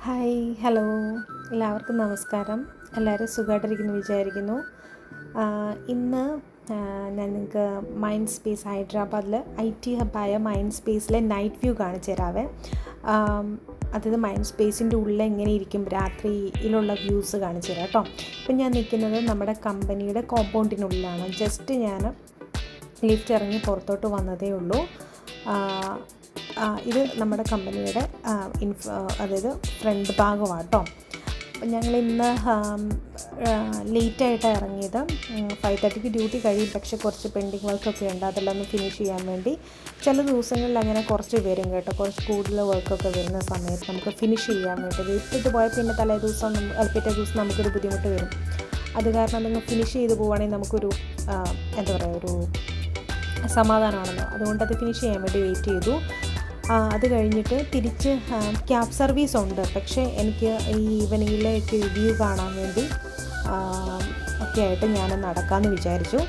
Hi hello എല്ലാവർക്കും നമസ്കാരം. എല്ലാവരും സുഖമായിട്ടിരിക്കുന്നു വിചാരിക്കുന്നു. ഇന്ന് ഞാൻ നിങ്ങൾക്ക് മൈൻഡ് സ്പേസ് ഹൈദരാബാദിൽ IT ഹബ്ബായ മൈൻഡ് സ്പേസിലെ നൈറ്റ് വ്യൂ കാണിച്ചു തരാവേ. അതായത് മൈൻഡ് സ്പേസിൻ്റെ ഉള്ളിൽ എങ്ങനെ ഇരിക്കും രാത്രിയിലുള്ള വ്യൂസ് കാണിച്ചു തരാം കേട്ടോ. ഇപ്പം ഞാൻ നിൽക്കുന്നത് നമ്മുടെ കമ്പനിയുടെ കോമ്പൗണ്ടിനുള്ളിലാണ്. ജസ്റ്റ് ഞാൻ ലിഫ്റ്റ് ഇറങ്ങി പുറത്തോട്ട് വന്നതേ ഉള്ളൂ. ഇത് നമ്മുടെ കമ്പനിയുടെ അതായത് ഫ്രണ്ട് ഭാഗമാണ് കേട്ടോ. ഞങ്ങൾ ഇന്ന് ലേറ്റായിട്ടാണ് ഇറങ്ങിയത്. 5:30 ഡ്യൂട്ടി കഴിയും, പക്ഷേ കുറച്ച് പെൻഡിങ് വർക്കൊക്കെ ഉണ്ട്. അതെല്ലാം ഒന്ന് ഫിനിഷ് ചെയ്യാൻ വേണ്ടി ചില ദിവസങ്ങളിൽ അങ്ങനെ കുറച്ച് വരും കേട്ടോ. കുറച്ച് കൂടുതൽ വർക്കൊക്കെ വരുന്ന സമയത്ത് നമുക്ക് ഫിനിഷ് ചെയ്യാൻ വേണ്ടി വിട്ടിട്ട് പോയാൽ പിന്നെ പിറ്റേ ദിവസം നമുക്കൊരു ബുദ്ധിമുട്ട് വരും. അത് കാരണം നിങ്ങൾ ഫിനിഷ് ചെയ്ത് പോവുകയാണെങ്കിൽ നമുക്കൊരു എന്താ പറയുക, ഒരു സമാധാനമാണല്ലോ. അതുകൊണ്ടത് ഫിനിഷ് ചെയ്യാൻ വേണ്ടി വെയിറ്റ് ചെയ്തു. അത് കഴിഞ്ഞിട്ട് തിരിച്ച് ക്യാബ് സർവീസ് ഉണ്ട്, പക്ഷേ എനിക്ക് ഈ ഈവനിങ്ങിലേക്ക് വ്യൂ കാണാൻ വേണ്ടി ഒക്കെ ആയിട്ട് ഞാൻ നടക്കാമെന്ന് വിചാരിച്ചു.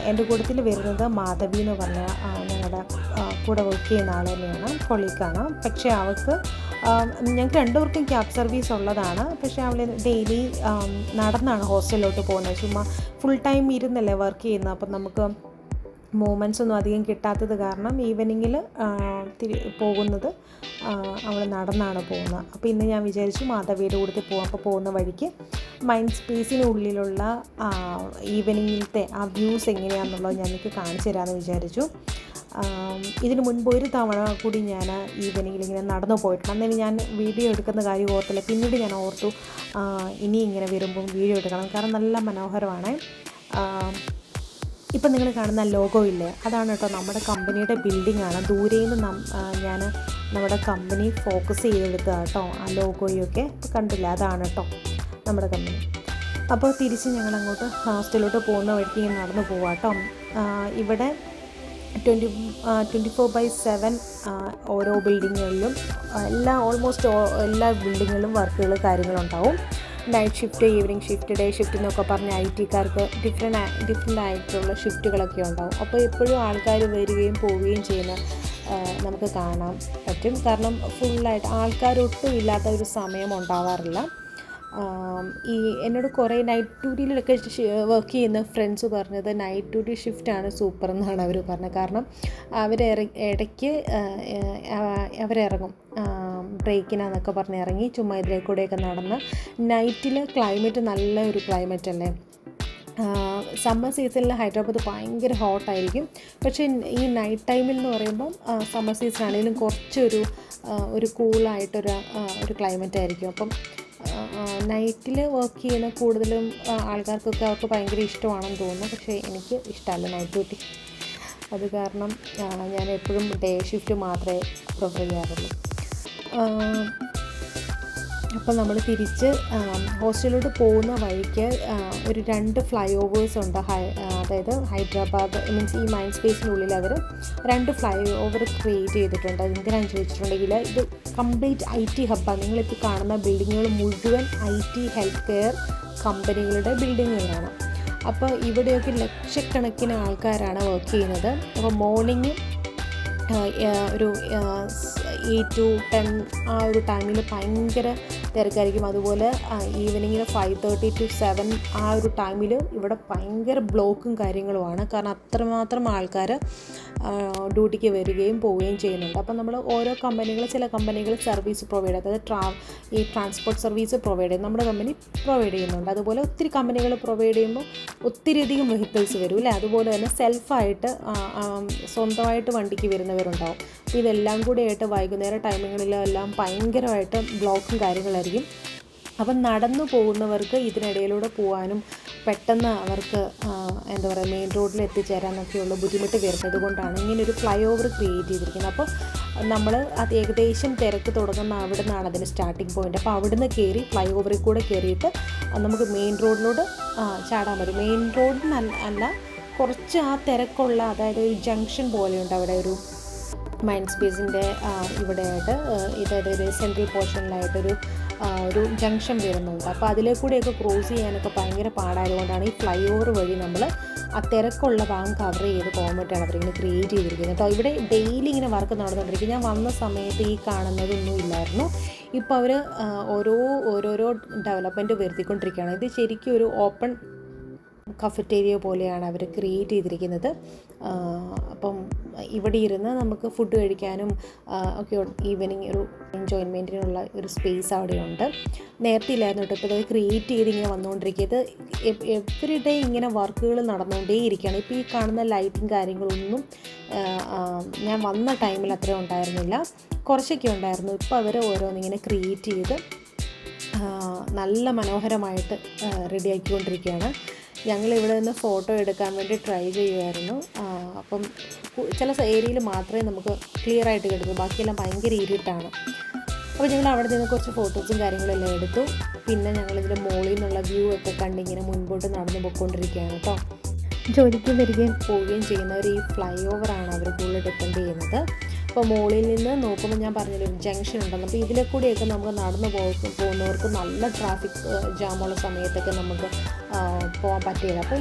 എൻ്റെ കൂട്ടത്തിൽ വരുന്നത് മാധവി എന്ന് പറഞ്ഞ ഞങ്ങളുടെ കൂടെ വർക്ക് ചെയ്യുന്ന ആൾ തന്നെയാണ്, കൊളീഗാണ്. പക്ഷേ അവൾക്ക് ഞങ്ങൾക്ക് രണ്ടുപേർക്കും ക്യാബ് സർവീസ് ഉള്ളതാണ്. പക്ഷേ അവൾ ഡെയിലി നടന്നാണ് ഹോസ്റ്റലിലോട്ട് പോകുന്നത്. ചുമ്മാ ഫുൾ ടൈം ഇരുന്നല്ലേ വർക്ക് ചെയ്യുന്നത്. അപ്പം നമുക്ക് മൂമെൻറ്റ്സ് ഒന്നും അധികം കിട്ടാത്തത് കാരണം ഈവനിങ്ങിൽ പോകുന്നത് അവൾ നടന്നാണ് പോകുന്നത്. അപ്പോൾ ഇന്ന് ഞാൻ വിചാരിച്ചു മാധവിയുടെ കൂടെ പോകാം. അപ്പോൾ പോകുന്ന വഴിക്ക് മൈൻഡ് സ്പേസിനുള്ളിലുള്ള ഈവനിങ്ങിലത്തെ ആ വ്യൂസ് എങ്ങനെയാണെന്നുള്ളത് ഞാൻ എനിക്ക് കാണിച്ചു തരാമെന്ന് വിചാരിച്ചു. ഇതിന് മുൻപ് ഒരു തവണ കൂടി ഞാൻ ഈവനിങ്ങിൽ ഇങ്ങനെ നടന്നു പോയിട്ടുണ്ട്. അന്നേരം ഞാൻ വീഡിയോ എടുക്കുന്ന കാര്യം ഓർത്തില്ല. പിന്നീട് ഞാൻ ഓർത്തു ഇനി ഇങ്ങനെ വരുമ്പം വീഡിയോ എടുക്കണം, കാരണം നല്ല മനോഹരമാണ്. ഇപ്പം നിങ്ങൾ കാണുന്ന ലോഗോ ഇല്ലേ, അതാണ് കേട്ടോ നമ്മുടെ കമ്പനിയുടെ ബിൽഡിംഗ് ആണ്. ദൂരെ നിന്ന് ഞാൻ നമ്മുടെ കമ്പനി ഫോക്കസ് ചെയ്തെടുക്കുക കേട്ടോ. ആ ലോഗോയൊക്കെ കണ്ടില്ല, അതാണ് കേട്ടോ നമ്മുടെ കമ്പനി. അപ്പോൾ തിരിച്ച് ഞങ്ങൾ അങ്ങോട്ട് ഹോസ്റ്റലിലോട്ട് പോകുന്ന വഴിക്ക് ഇങ്ങനെ നടന്നു പോവാം കേട്ടോ. ഇവിടെ 24/7 ഓരോ ബിൽഡിങ്ങുകളിലും ഓൾമോസ്റ്റ് എല്ലാ ബിൽഡിങ്ങുകളിലും വർക്കുകൾ കാര്യങ്ങളുണ്ടാവും. Night shift, evening shift, day shift എന്നൊക്കെ പറഞ്ഞ് IT-കാർക്ക് ഡിഫറെൻ്റ് ആയിട്ടുള്ള ഷിഫ്റ്റുകളൊക്കെ ഉണ്ടാവും. അപ്പോൾ എപ്പോഴും ആൾക്കാർ വരികയും പോവുകയും ചെയ്യുന്ന നമുക്ക് കാണാൻ പറ്റും. കാരണം ഫുള്ളായിട്ട് ആൾക്കാരൊട്ടും ഇല്ലാത്ത ഒരു സമയം ഉണ്ടാവാറില്ല. എന്നോട് കുറേ നൈറ്റ് ഡ്യൂട്ടിയിലൊക്കെ വർക്ക് ചെയ്യുന്ന ഫ്രണ്ട്സ് പറഞ്ഞത് നൈറ്റ് ഡ്യൂട്ടി ഷിഫ്റ്റാണ് സൂപ്പർ എന്നാണ് അവർ പറഞ്ഞത്. കാരണം ഇടയ്ക്ക് അവരിറങ്ങും ബ്രേക്കിനാന്നൊക്കെ പറഞ്ഞ് ഇറങ്ങി ചുമ്മാ ഇതിലേക്കൂടെയൊക്കെ നടന്ന്. നൈറ്റിൽ ക്ലൈമറ്റ് നല്ലൊരു ക്ലൈമറ്റ് അല്ലേ. സമ്മർ സീസണിൽ ഹൈദരാബാദ് ഭയങ്കര ഹോട്ടായിരിക്കും. പക്ഷേ ഈ നൈറ്റ് ടൈമിൽ എന്ന് പറയുമ്പം സമ്മർ സീസൺ ആണെങ്കിലും കുറച്ചൊരു കൂളായിട്ടൊരു ക്ലൈമറ്റ് ആയിരിക്കും. അപ്പം നൈറ്റിൽ വർക്ക് ചെയ്യുന്ന കൂടുതലും ആൾക്കാർക്കൊക്കെ അവർക്ക് ഭയങ്കര ഇഷ്ടമാണെന്ന് തോന്നുന്നു. പക്ഷേ എനിക്ക് ഇഷ്ടമല്ല നൈറ്റ് ഡ്യൂട്ടി. അത് കാരണം ഞാൻ എപ്പോഴും ഡേ ഷിഫ്റ്റ് മാത്രമേ പ്രിഫർ ചെയ്യാറുള്ളൂ. അപ്പോൾ നമ്മൾ തിരിച്ച് ഹോസ്റ്റലിലോട്ട് പോകുന്ന വഴിക്ക് ഒരു 2 ഫ്ലൈ ഓവേഴ്സ് ഉണ്ട്. അതായത് ഹൈദരാബാദ് മീൻസ് ഈ മൈൻഡ് സ്പേസിനുള്ളിൽ അവർ 2 ഫ്ലൈ ഓവർ ക്രിയേറ്റ് ചെയ്തിട്ടുണ്ട്. എന്തിനാണെന്ന് ചോദിച്ചിട്ടുണ്ടെങ്കിൽ ഇത് കംപ്ലീറ്റ് IT ഹബ്ബാണ്. നിങ്ങളിപ്പോൾ കാണുന്ന ബിൽഡിങ്ങുകൾ മുഴുവൻ IT ഹെൽത്ത് കെയർ കമ്പനികളുടെ ബിൽഡിങ്ങുകളാണ്. അപ്പോൾ ഇവിടെയൊക്കെ ലക്ഷക്കണക്കിന് ആൾക്കാരാണ് വർക്ക് ചെയ്യുന്നത്. അപ്പോൾ മോർണിംഗ് ഒരു 8 to 10 ആ ഒരു ടൈമിൽ ഭയങ്കര തിരക്കായിരിക്കും. അതുപോലെ ഈവനിങ്ങിൽ 5:30 to 7 ആ ഒരു ടൈമിൽ ഇവിടെ ഭയങ്കര ബ്ലോക്കും കാര്യങ്ങളുമാണ്. കാരണം അത്രമാത്രം ആൾക്കാർ ഡ്യൂട്ടിക്ക് വരികയും പോവുകയും ചെയ്യുന്നുണ്ട്. അപ്പം നമ്മൾ ഓരോ ചില കമ്പനികൾ സർവീസ് പ്രൊവൈഡ് ചെയ്യും. അതായത് ഈ ട്രാൻസ്പോർട്ട് സർവീസ് പ്രൊവൈഡ് ചെയ്യും, നമ്മുടെ കമ്പനി പ്രൊവൈഡ് ചെയ്യുന്നുണ്ട്. അതുപോലെ ഒത്തിരി കമ്പനികൾ പ്രൊവൈഡ് ചെയ്യുമ്പോൾ ഒത്തിരിയധികം വെഹിക്കിൾസ് വരും അല്ലേ. അതുപോലെ തന്നെ സെൽഫായിട്ട് സ്വന്തമായിട്ട് വണ്ടിക്ക് വരുന്നവരുണ്ടാവും. അപ്പോൾ ഇതെല്ലാം കൂടി ആയിട്ട് വൈകുന്നേര ടൈമിങ്ങളിലെല്ലാം ഭയങ്കരമായിട്ട് ബ്ലോക്കും കാര്യങ്ങളായിരിക്കും. അപ്പം നടന്നു പോകുന്നവർക്ക് ഇതിനിടയിലൂടെ പോകാനും പെട്ടെന്ന് അവർക്ക് എന്താ പറയുക മെയിൻ റോഡിൽ എത്തിച്ചേരാനൊക്കെയുള്ള ബുദ്ധിമുട്ട് വരുന്നത് കൊണ്ടാണ് ഇങ്ങനൊരു ഫ്ലൈ ഓവർ ക്രിയേറ്റ് ചെയ്തിരിക്കുന്നത്. അപ്പോൾ നമ്മൾ അത് ഏകദേശം തിരക്ക് തുടങ്ങുന്ന അവിടെ നിന്നാണ് അതിന് സ്റ്റാർട്ടിങ് പോയിൻ്റ്. അപ്പോൾ അവിടുന്ന് കയറി ഫ്ലൈ ഓവറിൽ കൂടെ കയറിയിട്ട് നമുക്ക് മെയിൻ റോഡിലോട്ട് ചാടാൻ പറ്റും. മെയിൻ റോഡിനല്ല, കുറച്ച് ആ തിരക്കുള്ള, അതായത് ഒരു ജംഗ്ഷൻ പോലെയുണ്ട് അവിടെ, ഒരു മൈൻഡ് സ്പേസിൻ്റെ ഇവിടെയായിട്ട് ഇതൊരു സെൻട്രൽ പോർഷനിലായിട്ടൊരു ഒരു ജംഗ്ഷൻ വരുന്നുണ്ട്. അപ്പോൾ അതിലേക്കൂടെയൊക്കെ ക്രോസ് ചെയ്യാനൊക്കെ ഭയങ്കര പാടായതുകൊണ്ടാണ് ഈ ഫ്ലൈ ഓവർ വഴി നമ്മൾ ആ തിരക്കുള്ള ഭാഗം കവർ ചെയ്ത് പോകാൻ വേണ്ടിയിട്ടാണ് അവരിങ്ങനെ ക്രിയേറ്റ് ചെയ്തിരിക്കുന്നത് കേട്ടോ. ഇവിടെ ഡെയിലി ഇങ്ങനെ വർക്ക് നടന്നുകൊണ്ടിരിക്കും. ഞാൻ വന്ന സമയത്ത് ഈ കാണുന്നതൊന്നും ഇല്ലായിരുന്നു. ഇപ്പോൾ അവർ ഓരോരോ ഡെവലപ്മെൻറ്റ് വരുത്തിക്കൊണ്ടിരിക്കുകയാണ്. ഇത് ശരിക്കും ഒരു ഓപ്പൺ കഫറ്റേരിയ പോലെയാണ് അവർ ക്രിയേറ്റ് ചെയ്തിരിക്കുന്നത്. അപ്പം ഇവിടെ ഇരുന്ന് നമുക്ക് ഫുഡ് കഴിക്കാനും ഒക്കെ ഈവനിങ് ഒരു എൻജോയ്മെൻറ്റിനുള്ള ഒരു സ്പേസ് അവിടെയുണ്ട്. നേരത്തെ ഇല്ലായിരുന്നു കേട്ടോ. ഇപ്പോൾ ഇത് ക്രിയേറ്റ് ചെയ്ത് ഇങ്ങനെ വന്നുകൊണ്ടിരിക്കുന്നത്. എവറി ഡേ ഇങ്ങനെ വർക്കുകൾ നടന്നുകൊണ്ടേയിരിക്കുകയാണ്. ഇപ്പോൾ ഈ കാണുന്ന ലൈറ്റിങ് കാര്യങ്ങളൊന്നും ഞാൻ വന്ന ടൈമിൽ അത്രയും ഉണ്ടായിരുന്നില്ല, കുറച്ചൊക്കെ ഉണ്ടായിരുന്നു. ഇപ്പോൾ അവർ ഓരോന്നിങ്ങനെ ക്രിയേറ്റ് ചെയ്ത് നല്ല മനോഹരമായിട്ട് റെഡിയാക്കിക്കൊണ്ടിരിക്കുകയാണ്. ഞങ്ങളിവിടെ നിന്ന് ഫോട്ടോ എടുക്കാൻ വേണ്ടി ട്രൈ ചെയ്യുമായിരുന്നു. അപ്പം ചില ഏരിയയിൽ മാത്രമേ നമുക്ക് ക്ലിയർ ആയിട്ട് കിട്ടുള്ളൂ, ബാക്കിയെല്ലാം ഭയങ്കര ഇരുട്ടാണ്. അപ്പോൾ ഞങ്ങൾ അവിടെ നിന്ന് കുറച്ച് ഫോട്ടോസും കാര്യങ്ങളെല്ലാം എടുത്തു. പിന്നെ ഞങ്ങളിതിൻ്റെ മുകളിൽ നിന്നുള്ള വ്യൂ ഒക്കെ കണ്ടിങ്ങനെ മുൻപോട്ട് നടന്നു പോയിക്കൊണ്ടിരിക്കുകയാണ് കേട്ടോ. ജോലിക്ക് വരികയും പോവുകയും ചെയ്യുന്നവർ ഈ ഫ്ലൈ ഓവറാണ് അവർ കൂടുതൽ ഡിപ്പെൻഡ് ചെയ്യുന്നത്. അപ്പോൾ മുകളിൽ നിന്ന് നോക്കുമ്പോൾ ഞാൻ പറഞ്ഞൊരു ജംഗ്ഷൻ ഉണ്ടെന്ന്. അപ്പോൾ ഇതിലെ കൂടിയൊക്കെ നമുക്ക് നടന്നു പോകുന്നവർക്ക് നല്ല ട്രാഫിക് ജാമുള്ള സമയത്തൊക്കെ നമുക്ക് പോകാൻ പറ്റില്ല. അപ്പോൾ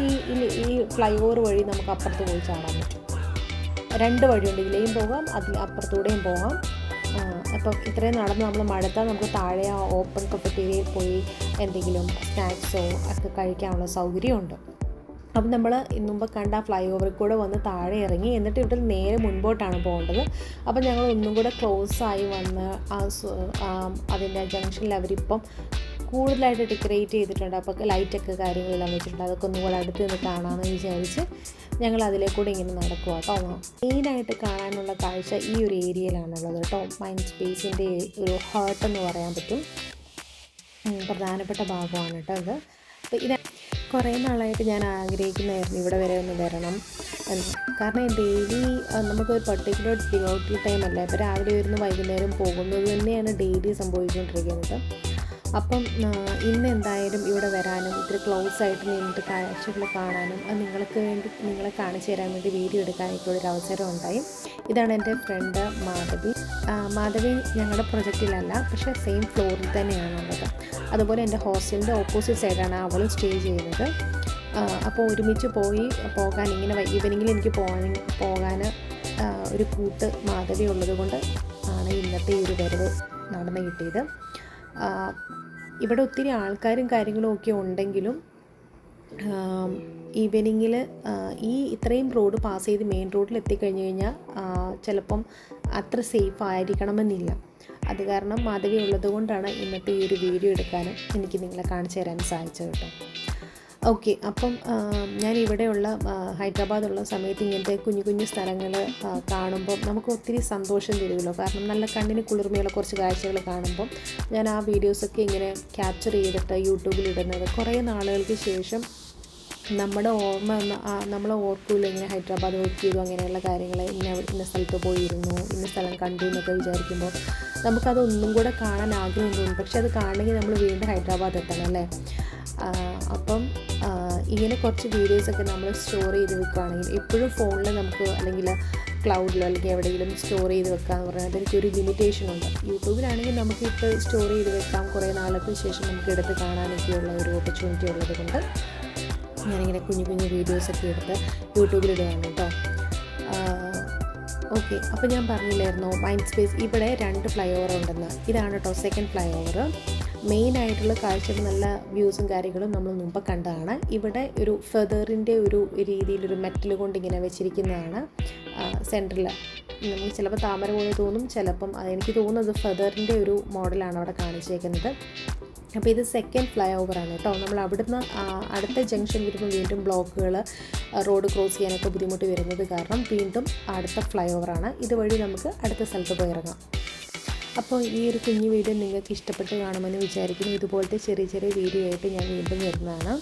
ഈ ഫ്ലൈ ഓവർ വഴി നമുക്ക് അപ്പുറത്ത് പോയി ചാടാൻ പറ്റും. 2 വഴിയുണ്ട്, ഇതിലെയും പോകാം അപ്പുറത്തൂടെയും പോകാം. അപ്പം ഇത്രയും നടന്ന് നമ്മൾ മടുത്താൽ നമുക്ക് താഴെ ആ ഓപ്പൺ കഫറ്റേരിയയിൽ പോയി എന്തെങ്കിലും സ്നാക്സോ ഒക്കെ കഴിക്കാനുള്ള സൗകര്യമുണ്ട്. അപ്പം നമ്മൾ മുമ്പ് കണ്ട ഫ്ലൈ ഓവറിൽ കൂടെ വന്ന് താഴെ ഇറങ്ങി, എന്നിട്ട് ഇവിടെ നേരെ മുൻപോട്ടാണ് പോകേണ്ടത്. അപ്പം ഞങ്ങൾ ഒന്നും കൂടെ ക്ലോസായി വന്ന് അതിൻ്റെ ജംഗ്ഷനിൽ അവരിപ്പം കൂടുതലായിട്ട് ഡെക്കറേറ്റ് ചെയ്തിട്ടുണ്ട്. അപ്പോൾ ലൈറ്റൊക്കെ കാര്യങ്ങളെല്ലാം വെച്ചിട്ടുണ്ട്. അതൊക്കെ ഒന്നും കൂടെ അടുത്ത് നിന്ന് കാണാമെന്ന് വിചാരിച്ച് ഞങ്ങൾ അതിലേക്കൂടെ ഇങ്ങനെ നടക്കുക കേട്ടോ. മെയിനായിട്ട് കാണാനുള്ള കാഴ്ച ഈ ഒരു ഏരിയയിലാണുള്ളത് കേട്ടോ. മൈൻഡ് സ്പേസിൻ്റെ ഒരു ഹാർട്ട് എന്ന് പറയാൻ പറ്റും, പ്രധാനപ്പെട്ട ഭാഗമാണ് കേട്ടോ ഇത്. അപ്പോൾ ഇത് കുറേ നാളായിട്ട് ഞാൻ ആഗ്രഹിക്കുന്നതായിരുന്നു ഇവിടെ വരെ ഒന്ന് വരണം എന്ന്. കാരണം ഡെയിലി നമുക്കൊരു പർട്ടിക്കുലർ ഡിവോട്ടി ടൈം അല്ല. ഇപ്പോൾ രാവിലെ വരുന്ന വൈകുന്നേരം പോകുന്നത് തന്നെയാണ് ഡെയിലി സംഭവിച്ചുകൊണ്ടിരിക്കുന്നത്. അപ്പം ഇന്ന് എന്തായാലും ഇവിടെ വരാനും ഇത്തിരി ക്ലോസ് ആയിട്ട് നിന്നിട്ട് കാഴ്ചകൾ കാണാനും അത് നിങ്ങളെ കാണിച്ചു തരാൻ വേണ്ടി വീഡിയോ എടുക്കാനൊക്കെ ഒരു അവസരം ഉണ്ടായി. ഇതാണ് എൻ്റെ ഫ്രണ്ട് മാധവി ഞങ്ങളുടെ പ്രൊജക്റ്റിലല്ല, പക്ഷേ സെയിം ഫ്ലോറിൽ തന്നെയാണുള്ളത്. അതുപോലെ എൻ്റെ ഹോസ്റ്റലിൻ്റെ ഓപ്പോസിറ്റ് സൈഡാണ് അവളും സ്റ്റേ ചെയ്യുന്നത്. അപ്പോൾ ഒരുമിച്ച് പോകാൻ ഇങ്ങനെ ഈവനിങ്ങിൽ എനിക്ക് പോകാൻ ഒരു കൂട്ട് മാധവി ഉള്ളത് കൊണ്ട് ആണ് ഇന്നത്തെ ഈ ഒരു വരവ് നടന്നു കിട്ടിയത്. ഇവിടെ ഒത്തിരി ആൾക്കാരും കാര്യങ്ങളും ഒക്കെ ഉണ്ടെങ്കിലും ഈവനിങ്ങിൽ ഇത്രയും റോഡ് പാസ് ചെയ്ത് മെയിൻ റോഡിൽ എത്തിക്കഴിഞ്ഞ് കഴിഞ്ഞാൽ ചിലപ്പം അത്ര സേഫ് ആയിരിക്കണമെന്നില്ല. അത് കാരണം മാധവി ഉള്ളത് കൊണ്ടാണ് ഇന്നത്തെ ഈ ഒരു വീഡിയോ എടുക്കാനും എനിക്ക് നിങ്ങളെ കാണിച്ചു തരാനും സാധിച്ചത് കേട്ടോ. ഓക്കെ, അപ്പം ഞാൻ ഇവിടെയുള്ള ഹൈദരാബാദുള്ള സമയത്ത് ഇങ്ങനത്തെ കുഞ്ഞു കുഞ്ഞു സ്ഥലങ്ങൾ കാണുമ്പോൾ നമുക്ക് ഒത്തിരി സന്തോഷം തരുമല്ലോ. കാരണം നല്ല കണ്ണിന് കുളിർമയുള്ള കുറച്ച് കാഴ്ചകൾ കാണുമ്പം ഞാൻ ആ വീഡിയോസൊക്കെ ഇങ്ങനെ ക്യാപ്ചർ ചെയ്തിട്ട് യൂട്യൂബിലിടുന്നത് കുറേ നാളുകൾക്ക് ശേഷം നമ്മുടെ നമ്മളെ ഓർക്കൂല ഇങ്ങനെ ഹൈദരാബാദ് വർക്ക് ചെയ്തു അങ്ങനെയുള്ള കാര്യങ്ങൾ, ഇന്ന സ്ഥലത്ത് പോയിരുന്നു, ഇന്ന സ്ഥലം കണ്ടു എന്നൊക്കെ വിചാരിക്കുമ്പോൾ നമുക്കതൊന്നും കൂടെ കാണാൻ ആഗ്രഹം തോന്നും. പക്ഷെ അത് കാണണമെങ്കിൽ നമ്മൾ വീണ്ടും ഹൈദരാബാദ് എത്തണം അല്ലേ. അപ്പം ഇങ്ങനെ കുറച്ച് വീഡിയോസൊക്കെ നമ്മൾ സ്റ്റോർ ചെയ്ത് വെക്കുകയാണെങ്കിൽ എപ്പോഴും ഫോണിൽ നമുക്ക് അല്ലെങ്കിൽ ക്ലൗഡിലോ അല്ലെങ്കിൽ എവിടെയെങ്കിലും സ്റ്റോർ ചെയ്ത് വെക്കാമെന്ന് പറഞ്ഞാൽ അതെനിക്കൊരു ലിമിറ്റേഷനുണ്ട്. യൂട്യൂബിലാണെങ്കിൽ നമുക്ക് ഇപ്പോൾ സ്റ്റോർ ചെയ്ത് വെക്കാം, കുറേ നാൾക്ക് ശേഷം നമുക്ക് എടുത്ത് കാണാനൊക്കെയുള്ള ഒരു ഓപ്പർച്യൂണിറ്റി ഉള്ളത് കൊണ്ട് ഞാനിങ്ങനെ കുഞ്ഞു കുഞ്ഞു വീഡിയോസൊക്കെ എടുത്ത് യൂട്യൂബിലിടുകയാണ് കേട്ടോ. ഓക്കെ, അപ്പോൾ ഞാൻ പറഞ്ഞില്ലായിരുന്നോ മൈൻഡ് സ്പേസ് ഇവിടെ 2 ഫ്ലൈ ഓവർ ഉണ്ടെന്ന്. ഇതാണ് കേട്ടോ സെക്കൻഡ് ഫ്ലൈ ഓവർ. മെയിനായിട്ടുള്ള കാഴ്ചകൾ നല്ല വ്യൂസും കാര്യങ്ങളും നമ്മൾ മുമ്പ് കണ്ടതാണ്. ഇവിടെ ഒരു ഫെദറിൻ്റെ ഒരു രീതിയിലൊരു മെറ്റൽ കൊണ്ട് ഇങ്ങനെ വെച്ചിരിക്കുന്നതാണ് സെൻറ്ററിൽ. നമുക്ക് ചിലപ്പോൾ താമര പോലെ തോന്നും, ചിലപ്പം എനിക്ക് തോന്നുന്നത് ഫെദറിൻ്റെ ഒരു മോഡലാണ് അവിടെ കാണിച്ചേക്കുന്നത്. അപ്പോൾ ഇത് സെക്കൻഡ് ഫ്ലൈ ഓവറാണ് കേട്ടോ. നമ്മൾ അവിടുന്ന് അടുത്ത ജംഗ്ഷൻ വരുമ്പോൾ വീണ്ടും ബ്ലോക്കുകൾ, റോഡ് ക്രോസ് ചെയ്യാനൊക്കെ ബുദ്ധിമുട്ട് വരുന്നത് കാരണം വീണ്ടും അടുത്ത ഫ്ലൈ ഓവറാണ്. ഇതുവഴി നമുക്ക് അടുത്ത സ്ഥലത്ത് പോയി ഇറങ്ങാം. അപ്പോൾ ഈ ഒരു കുഞ്ഞു വീഡിയോ നിങ്ങൾക്ക് ഇഷ്ടപ്പെട്ട് കാണുമെന്ന് വിചാരിക്കുന്നു. ഇതുപോലത്തെ ചെറിയ ചെറിയ വീഡിയോ ആയിട്ട് ഞാൻ വീണ്ടും വരുന്നതാണ്.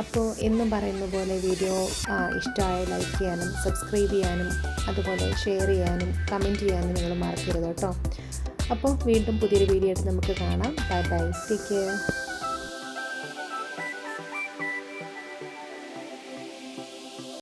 അപ്പോൾ എന്നും പറയുന്ന പോലെ വീഡിയോ ഇഷ്ടമായ ലൈക്ക് ചെയ്യാനും സബ്സ്ക്രൈബ് ചെയ്യാനും അതുപോലെ ഷെയർ ചെയ്യാനും കമൻറ്റ് ചെയ്യാനും നിങ്ങൾ മറക്കരുത് കേട്ടോ. അപ്പോൾ വീണ്ടും പുതിയൊരു വീഡിയോ ആയിട്ട് നമുക്ക് കാണാം. Bye bye, take care.